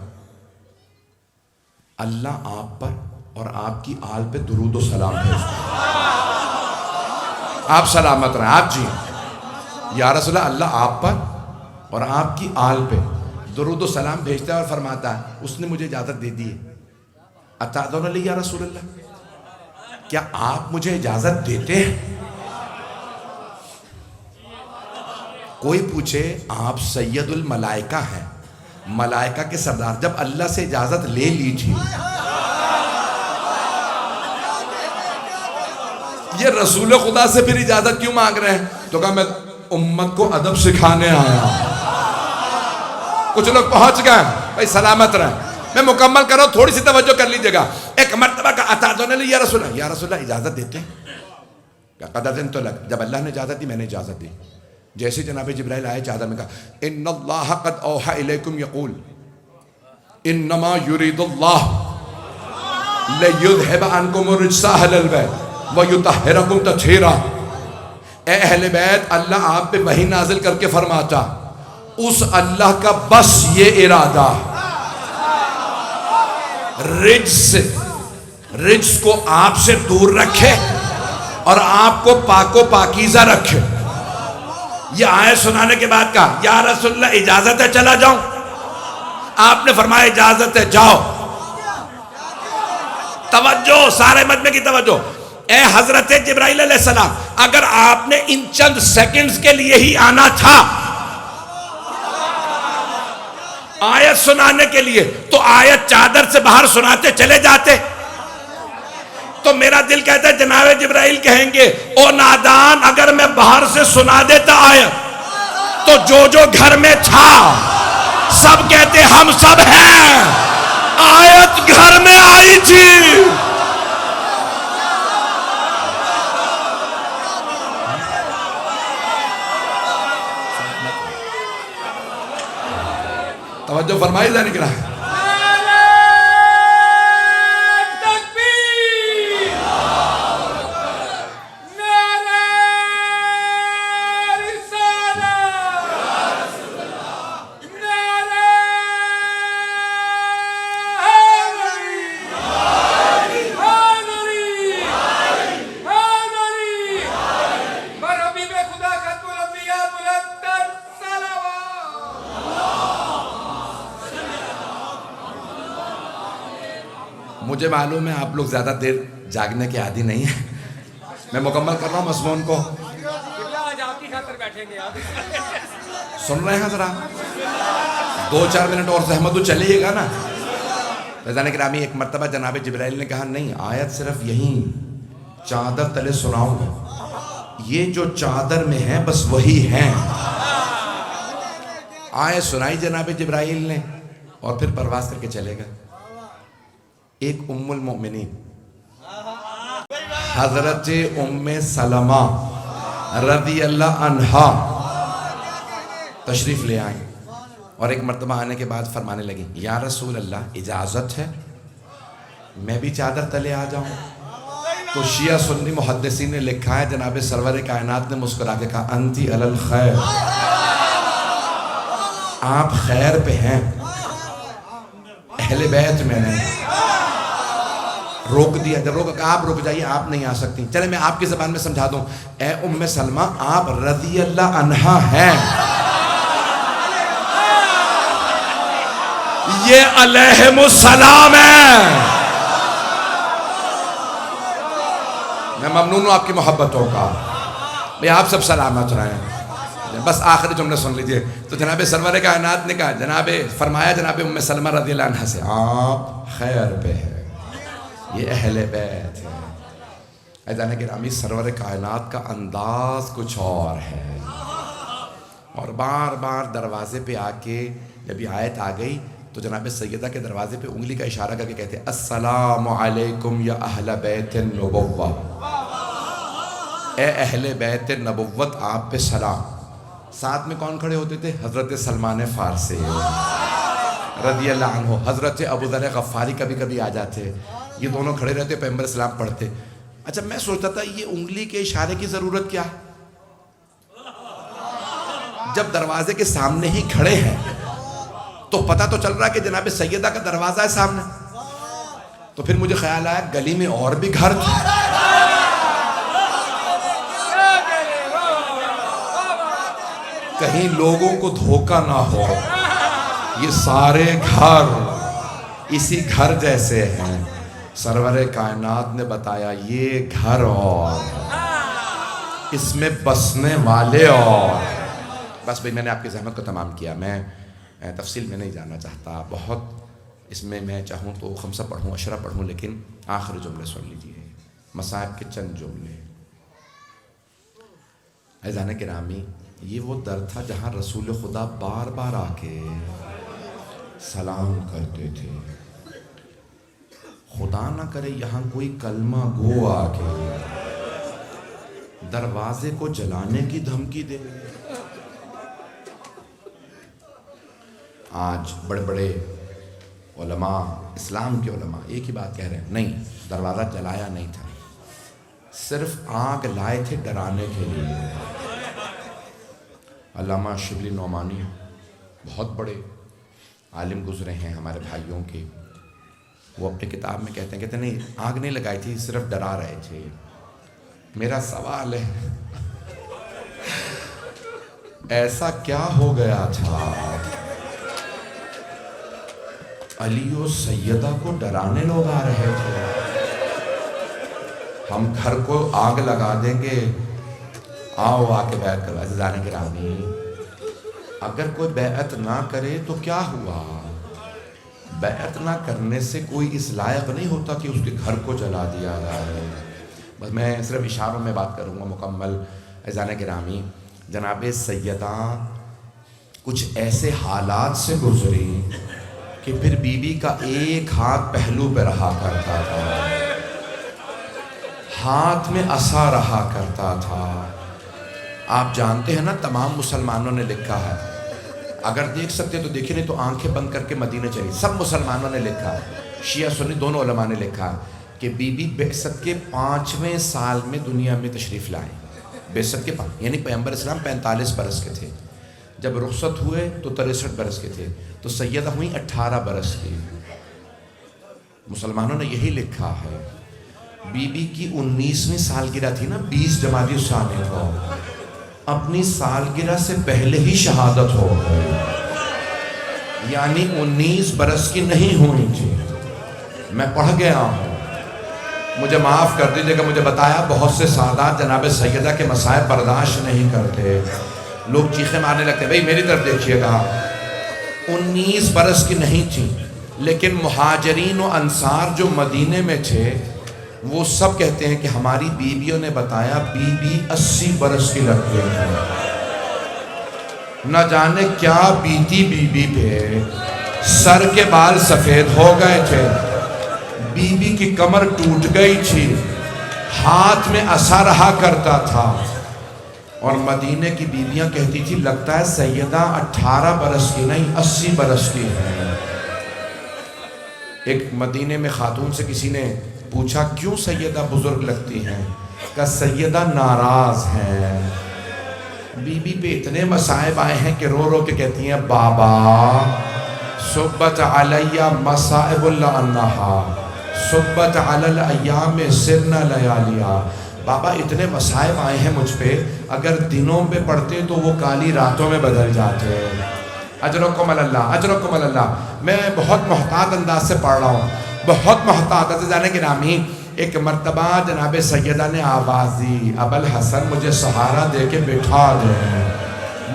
اللہ آپ پر اور آپ کی آل پہ درود و سلام بھیجتا ہے، آپ سلامت رہیں، آپ جی. یا رسول اللہ آپ پر اور آپ کی آل پہ درود و سلام بھیجتا ہے اور فرماتا ہے اس نے مجھے اجازت دے دی ہے. اتعذون لی یا رسول اللہ، کیا آپ مجھے اجازت دیتے ہیں؟ کوئی پوچھے آپ سید الملائکہ ہیں، ملائکہ کے سردار، جب اللہ سے اجازت لے لیجیے. یہ رسول خدا سے پھر اجازت کیوں مانگ رہے ہیں؟ تو کہا میں امت کو ادب سکھانے آیا. کچھ لوگ پہنچ گئے، بھائی سلامت رہیں. میں مکمل کر رہا ہوں، تھوڑی سی توجہ کر لیجیے گا. ایک مرتبہ کا اتعذون لی یا رسول اللہ، یا رسول اللہ اجازت دیتے ہیں؟ قد اذنت لک، جب اللہ نے اجازت دی میں نے اجازت دی. جیسے جناب جبرائیل آئے چادر میں کہا ان اللہ قد اوحى الیکم یقول انما یرید اللہ لیذھب عنکم الرجس اہل البیت ویطہرکم تطہیرا. اے اہل بیت، اللہ آپ پہ وحی نازل کر کے فرماتا اس اللہ کا بس یہ ارادہ رجس کو آپ سے دور رکھے اور آپ کو پاک و پاکیزہ رکھے. یہ آیت سنانے کے بعد کہا یا رسول اللہ اجازت ہے چلا جاؤں؟ آپ نے فرمایا اجازت ہے جاؤ. توجہ، سارے مجمع کی توجہ. اے حضرت جبرائیل علیہ السلام، اگر آپ نے ان چند سیکنڈز کے لیے ہی آنا تھا آیت سنانے کے لیے تو آیت چادر سے باہر سناتے چلے جاتے. تو میرا دل کہتا ہے جناب جبرائیل کہیں گے او نادان، اگر میں باہر سے سنا دیتا آیت تو جو گھر میں تھا سب کہتے ہم سب ہیں، آیت گھر میں آئی تھی. توجہ فرمائی جانے کی رہا. مجھے معلوم ہے آپ لوگ زیادہ دیر جاگنے کے عادی نہیں ہیں. میں مکمل کر رہا ہوں مضمون کو. سن رہے ہیں ذرا؟ 2-4 منٹ اور زحمت تو چلیے گا نا. فیضان گرامی، ایک مرتبہ جناب جبرائیل نے کہا نہیں، آیت صرف یہیں چادر تلے سناؤں گا، یہ جو چادر میں ہے بس وہی ہیں. آیت سنائی جناب جبرائیل نے اور پھر پرواز کر کے چلے گا. ایک ام المؤمنین حضرت ام سلمہ رضی اللہ عنہا تشریف لے آئیں اور ایک مرتبہ آنے کے بعد فرمانے لگیں یا رسول اللہ اجازت ہے میں بھی چادر تلے آ جاؤں؟ تو شیعہ سنی محدثین نے لکھا ہے جناب سرور کائنات نے مسکرا کے کہا انتی علی الخیر، آپ خیر پہ ہیں، اہل بیت میں نہیں. روک دیا. جب روکا کہ آپ رک جائیے، آپ نہیں آ سکتی. چلے میں آپ کی زبان میں سمجھا دوں. اے ام سلمہ، آپ رضی اللہ عنہا ہیں، یہ علیہم السلام ہے. میں ممنون ہوں آپ کی محبتوں کا. بھئی آپ سب سلامت رہیں. بس آخری جملے سن لیجئے. تو جناب سرور کائنات نے کہا فرمایا جناب ام سلمہ رضی اللہ عنہا سے آپ خیر پہ ہیں، یہ اہل بیت ہے. عزیزان گرامی، سرور کائنات کا انداز کچھ اور ہے. اور بار بار دروازے پہ آ کے جب یہ آیت آ گئی تو جناب سیدہ کے دروازے پہ انگلی کا اشارہ کر کے کہتے السلام علیکم یا اہل بیت النبوہ، اے اہل بیت نبوت آپ پہ سلام. ساتھ میں کون کھڑے ہوتے تھے؟ حضرت سلمان فارسی رضی اللہ عنہ، حضرت ابو ذر غفاری کبھی کبھی آ جاتے. یہ دونوں کھڑے رہتے، پیغمبر اسلام پڑھتے. اچھا میں سوچتا تھا یہ انگلی کے اشارے کی ضرورت کیا؟ جب دروازے کے سامنے ہی کھڑے ہیں تو پتہ تو چل رہا ہے کہ جناب سیدہ کا دروازہ ہے سامنے. تو پھر مجھے خیال آیا گلی میں اور بھی گھر تھے. کہیں لوگوں کو دھوکہ نہ ہو، یہ سارے گھر اسی گھر جیسے ہیں. سرور کائنات نے بتایا یہ گھر اور اس میں بسنے والے اور. بس بھئی میں نے آپ کی زحمت کو تمام کیا. میں تفصیل میں نہیں جانا چاہتا بہت. اس میں چاہوں تو خمسہ پڑھوں، عشرہ پڑھوں، لیکن آخری جملے سن لیجئے، مصائب کے چند جملے. عزیزان گرامی، یہ وہ در تھا جہاں رسول خدا بار بار آ کے سلام کرتے تھے. خدا نہ کرے یہاں کوئی کلمہ گو آ کے دروازے کو جلانے کی دھمکی دے. آج بڑے بڑے علماء، اسلام کے علماء ایک ہی بات کہہ رہے ہیں، نہیں دروازہ جلایا نہیں تھا، صرف آگ لائے تھے ڈرانے کے لیے. علامہ شبلی نعمانی بہت بڑے عالم گزرے ہیں ہمارے بھائیوں کے. وہ اپنی کتاب میں کہتے ہیں نہیں آگ نہیں لگائی تھی، صرف ڈرا رہے تھے. میرا سوال ہے ایسا کیا ہو گیا تھا؟ علی و سیدہ کو ڈرانے لوگ آ رہے تھے، ہم گھر کو آگ لگا دیں گے، آؤ آ کے بیعت کرو۔ عزیزان گرامی، اگر کوئی بیعت نہ کرے تو کیا ہوا؟ بیعت نہ کرنے سے کوئی اس لائق نہیں ہوتا کہ اس کے گھر کو جلا دیا جائے۔ بس میں صرف اشاروں میں بات کروں گا مکمل۔ عزیزان گرامی، جناب سیدہ کچھ ایسے حالات سے گزری کہ پھر بی بی کا ایک ہاتھ پہلو پہ رہا کرتا تھا، ہاتھ میں عصا رہا کرتا تھا۔ آپ جانتے ہیں نا، تمام مسلمانوں نے لکھا ہے، اگر دیکھ سکتے تو دیکھیں، نہیں تو آنکھیں بند کر کے مدینے چلی۔ سب مسلمانوں نے لکھا ہے، شیعہ سنی دونوں علماء نے لکھا ہے کہ بی بی بعثت کے 5ویں سال میں دنیا میں تشریف لائیں۔ بعثت کے یعنی پیغمبر اسلام 45 برس کے تھے، جب رخصت ہوئے تو 63 برس کے تھے، تو سیدہ ہوئی 18 برس کی۔ مسلمانوں نے یہی لکھا ہے۔ بی بی کی 19ویں سالگرہ تھی نا، 20 جمادی الثانی کو، اپنی سالگرہ سے پہلے ہی شہادت ہو گئی، یعنی 19 برس کی نہیں ہوئی تھی۔ میں پڑھ گیا ہوں، مجھے معاف کر دیجئے گا، مجھے بتایا بہت سے سادات جناب سیدہ کے مصائب برداشت نہیں کرتے، لوگ چیخیں مارنے لگتے۔ بھئی میری طرف دیکھیے گا، 19 برس کی نہیں تھی، لیکن مہاجرین و انصار جو مدینے میں تھے وہ سب کہتے ہیں کہ ہماری بیویوں نے بتایا بی بی 80 برس کی لگتی ہے۔ نہ جانے کیا بیتی بی بی پہ، سر کے بال سفید ہو گئے تھے، بی بی کی کمر ٹوٹ گئی تھی، ہاتھ میں عصا رہا کرتا تھا، اور مدینے کی بیویاں کہتی تھی لگتا ہے سیدہ 18 برس کی نہیں 80 برس کی ہے۔ ایک مدینے میں خاتون سے کسی نے پوچھا کیوں سیدہ بزرگ لگتی ہیں؟ کہ سیدہ ناراض ہیں، بی بی پہ اتنے مصائب آئے ہیں کہ رو رو کے کہتی ہیں بابا صبت علیہ مصائب اللہ انہا صبت علی الایام سرنا لیالیا۔ بابا اتنے مصائب آئے ہیں مجھ پہ، اگر دنوں پہ پڑھتے تو وہ کالی راتوں میں بدل جاتے۔ اجرکم اللہ، اجرکم اللہ۔ میں بہت محتاط انداز سے پڑھ رہا ہوں، بہت محتاط۔ عزیزان گرامی، ایک مرتبہ جناب سیدہ نے آواز دی ابوالحسن مجھے سہارا دے کے بٹھا دے،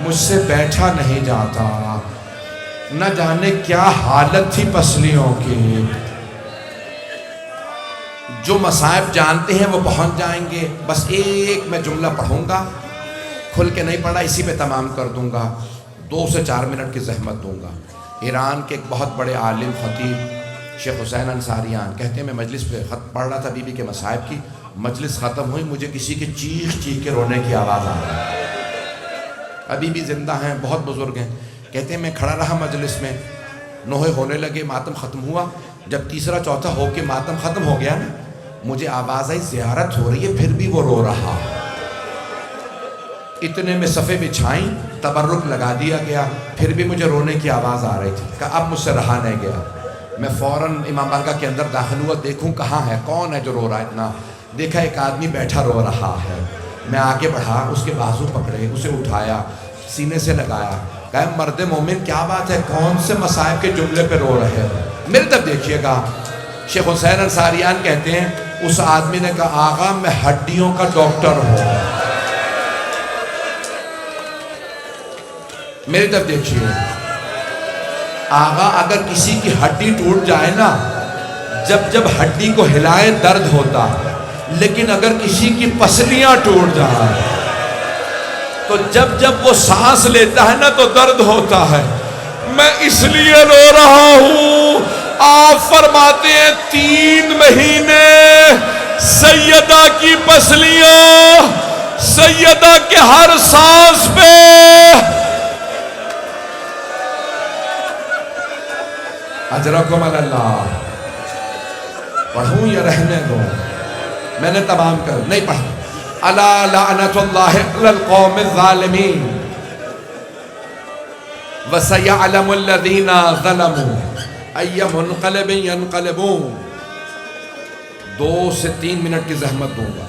مجھ سے بیٹھا نہیں جاتا۔ نہ جانے کیا حالت تھی پسلیوں کی۔ جو مصائب جانتے ہیں وہ پہنچ جائیں گے۔ بس ایک میں جملہ پڑھوں گا، کھل کے نہیں پڑھا، اسی پہ تمام کر دوں گا، 2 سے 4 منٹ کی زحمت دوں گا۔ ایران کے ایک بہت بڑے عالم خطیب شیخ حسین انصاریان کہتے ہیں میں مجلس پہ خط پڑھ رہا تھا بی بی کے مصائب کی، مجلس ختم ہوئی، مجھے کسی کے چیخ چیخ کے رونے کی آواز آ رہی، ابھی بھی زندہ ہیں، بہت بزرگ ہیں۔ کہتے ہیں میں کھڑا رہا مجلس میں، نوحے ہونے لگے، ماتم ختم ہوا، جب تیسرا چوتھا ہو کے ماتم ختم ہو گیا نا، مجھے آواز آئی زیارت ہو رہی ہے، پھر بھی وہ رو رہا۔ اتنے میں صفے بچھائیں، تبرک لگا دیا گیا، پھر بھی مجھے رونے کی آواز آ رہی تھی کہ اب مجھ سے رہا نہیں گیا۔ میں فوراً امام بارگاہ کے اندر داخل ہوا، دیکھوں کہاں ہے، کون ہے جو رو رہا ہے اتنا۔ دیکھا ایک آدمی بیٹھا رو رہا ہے، میں آگے بڑھا، اس کے بازو پکڑے، اسے اٹھایا، سینے سے لگایا، کہا مرد مومن کیا بات ہے، کون سے مصائب کے جملے پہ رو رہے ہیں؟ میری طرف دیکھیے گا، شیخ حسین انصاریان کہتے ہیں اس آدمی نے کہا آقا میں ہڈیوں کا ڈاکٹر ہوں۔ میری طرف دیکھیے، آقا اگر کسی کی ہڈی ٹوٹ جائے نا، جب ہڈی کو ہلائے درد ہوتا، لیکن اگر کسی کی پسلیاں ٹوٹ جائیں تو جب وہ سانس لیتا ہے نا تو درد ہوتا ہے۔ میں اس لیے رو رہا ہوں، آپ فرماتے ہیں 3 مہینے سیدہ کی پسلیاں، سیدہ کے ہر سانس پہ اجرکم اللہ۔ پڑھوں یا رہنے دو؟ میں نے تمام کر نہیں پڑھا۔ الا لعنت اللہ علی القوم الظالمین وسیعلم الذین ظلموا ای منقلب ینقلبون۔ 2 سے 3 منٹ کی زحمت دوں گا،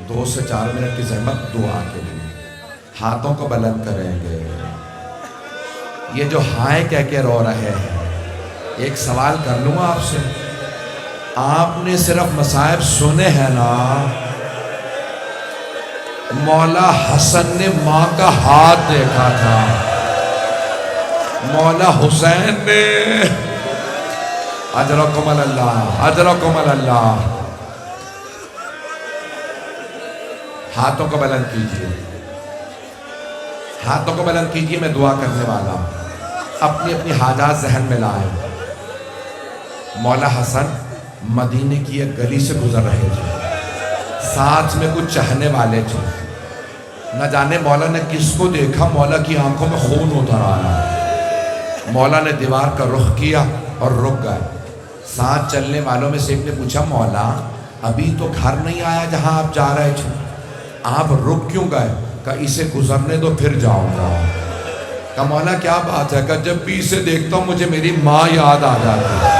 2 سے 4 منٹ کی زحمت دعا کے لیے۔ ہاتھوں کو بلند کریں گے. یہ جو ہائے کہہ کے رو رہے ہیں، ایک سوال کر لوں آپ سے، آپ نے صرف مصائب سنے ہیں نا؟ مولا حسن نے ماں کا ہاتھ دیکھا تھا، مولا حسین نے، اجرکم اللہ، اجرکم اللہ. ہاتھوں کو بلند کیجیے، ہاتھوں کو بلند کیجیے. میں دعا کرنے والا ہوں، اپنی اپنی حاجات ذہن میں لائیں. مولا حسن مدینے کی ایک گلی سے گزر رہے تھے، ساتھ میں کچھ چہنے والے تھے. نہ جانے مولا نے کس کو دیکھا، مولا کی آنکھوں میں خون اتر آیا. مولا نے دیوار کا رخ کیا اور رک گئے. ساتھ چلنے والوں میں سے ایک نے پوچھا، مولا ابھی تو گھر نہیں آیا جہاں آپ جا رہے تھے، آپ رک کیوں گئے؟ کہا اسے گزرنے دو پھر جاؤں گا. کہا مولا کیا بات ہے؟ کہا جب بھی اسے دیکھتا ہوں مجھے میری ماں یاد آ جاتی ہے.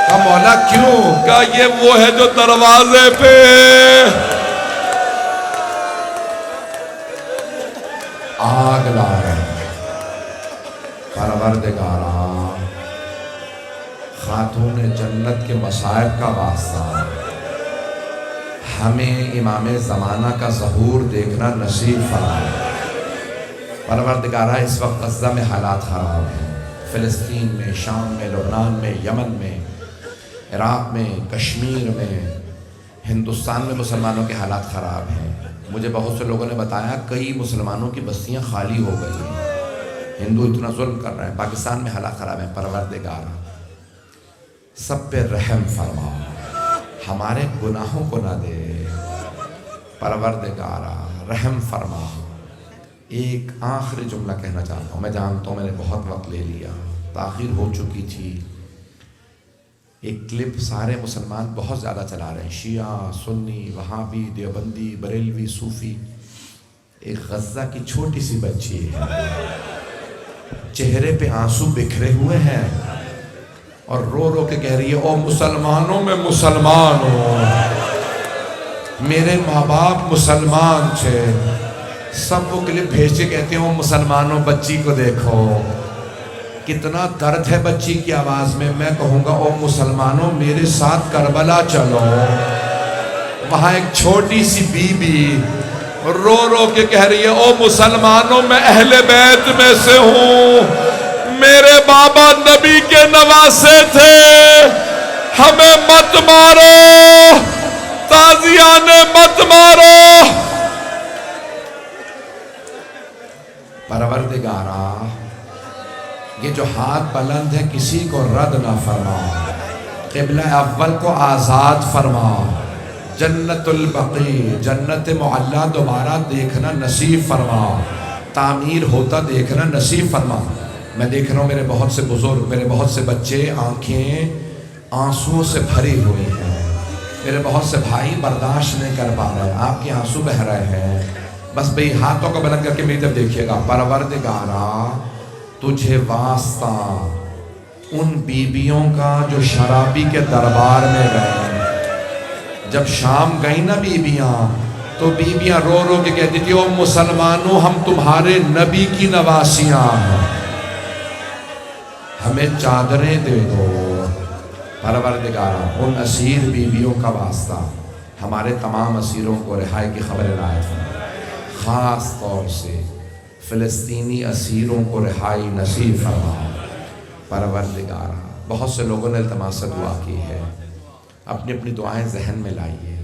کہا مولا کیوں؟ کہا یہ وہ ہے جو دروازے پہ آگ لا رہے ہیں. پروردگارا خاتون جنت کے مصائب کا واسطہ ہمیں امام زمانہ کا ظہور دیکھنا نصیب فرما. پروردگارہ اس وقت غزہ میں حالات خراب ہیں، فلسطین میں، شام میں، لبنان میں، یمن میں، عراق میں، کشمیر میں، ہندوستان میں مسلمانوں کے حالات خراب ہیں. مجھے بہت سے لوگوں نے بتایا کئی مسلمانوں کی بستیاں خالی ہو گئی ہیں، ہندو اتنا ظلم کر رہے ہیں. پاکستان میں حالات خراب ہیں. پروردگارہ سب پہ رحم فرما، ہمارے گناہوں کو نہ دے. پروردگارہ رحم فرما. ایک آخری جملہ کہنا چاہتا ہوں، میں جانتا ہوں میں نے بہت وقت لے لیا، تاخیر ہو چکی تھی. ایک کلپ سارے مسلمان بہت زیادہ چلا رہے ہیں، شیعہ، سنی، وہابی، دیوبندی، بریلوی، صوفی. ایک غزہ کی چھوٹی سی بچی ہے، چہرے پہ آنسو بکھرے ہوئے ہیں اور رو رو کے کہہ رہی ہے، او مسلمانوں میں مسلمان ہوں، میرے ماں باپ مسلمان تھے. سب وہ کلپ بھیج کے کہتے ہیں، او مسلمانوں بچی کو دیکھو. کتنا درد ہے بچی کی آواز میں. میں کہوں گا، او مسلمانوں میرے ساتھ کربلا چلو. وہاں ایک چھوٹی سی بی بی رو رو کے کہہ رہی ہے، او مسلمانوں میں اہل بیت میں سے ہوں، میرے بابا نبی کے نواسے تھے، ہمیں مت مارو، تازیانے مت مارو. پروردگارہ یہ جو ہاتھ بلند ہے کسی کو رد نہ فرما، قبلہ اول کو آزاد فرما. جنت البقیع، جنت معلیٰ دوبارہ دیکھنا نصیب فرما، تعمیر ہوتا دیکھنا نصیب فرما. میں دیکھ رہا ہوں میرے بہت سے بزرگ، میرے بہت سے بچے آنکھیں آنسوؤں سے بھری ہوئی ہیں. میرے بہت سے بھائی برداشت نہیں کر پا رہے، آپ کے آنسو بہہ رہے ہیں. بس بھئی ہاتھوں کو بلند کر کے میری طرف دیکھیے گا. پروردگارہ تجھے واسطہ ان بیبیوں کا جو شرابی کے دربار میں گئے، جب شام گئی نا بیبیاں، تو بیبیاں رو رو کے کہتی تھی، او مسلمانوں ہم تمہارے نبی کی نواسیاں ہیں، ہمیں چادریں دے دو. پروردگارہ ان اسیر بیویوں کا واسطہ ہمارے تمام اسیروں کو رہائی کی خبر عنایت فرما. خاص طور سے فلسطینی اسیروں کو رہائی نصیب فرما. پروردگارہ بہت سے لوگوں نے التماس سے دعا کی ہے، اپنی اپنی دعائیں ذہن میں لائیے.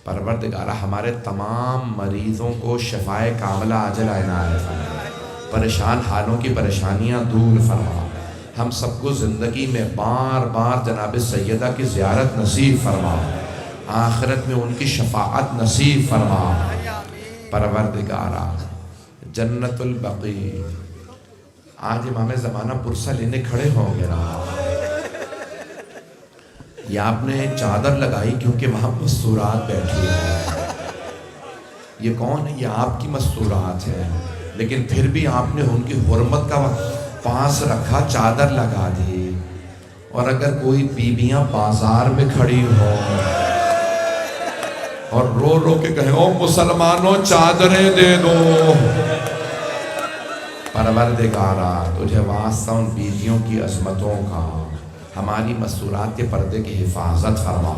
پروردگارہ ہمارے تمام مریضوں کو شفائے کاملہ عاجلہ عنایت فرما، پریشان حالوں کی پریشانیاں دور فرما. ہم سب کو زندگی میں بار بار جناب سیدہ کی زیارت نصیب فرما، آخرت میں ان کی شفاعت نصیب فرما. پروردگارہ جنت البقیع، آج امام زمانہ پرسہ لینے کھڑے ہوں گے نا، یہ آپ نے چادر لگائی کیونکہ وہاں مستورات بیٹھی ہیں. یہ کون ہے؟ یہ آپ کی مستورات ہیں، لیکن پھر بھی آپ نے ان کی حرمت کا پاس رکھا، چادر لگا دی. اور اگر کوئی بیویاں بازار میں کھڑی ہوں، اور رو رو کے کہیں او مسلمانوں چادریں دے دو. پروردگارا تجھے واسطہ ان بیویوں کی عظمتوں کا، ہماری مستورات کے پردے کی حفاظت فرما،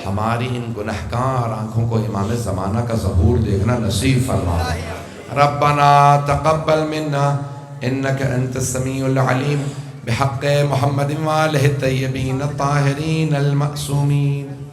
ہماری ان گنہگار آنکھوں کو امام زمانہ کا ظہور دیکھنا نصیب فرما. ربنا تقبل منا انک انت السمیع العلیم بحق محمد وآلہ الطیبین الطاہرین المعصومین.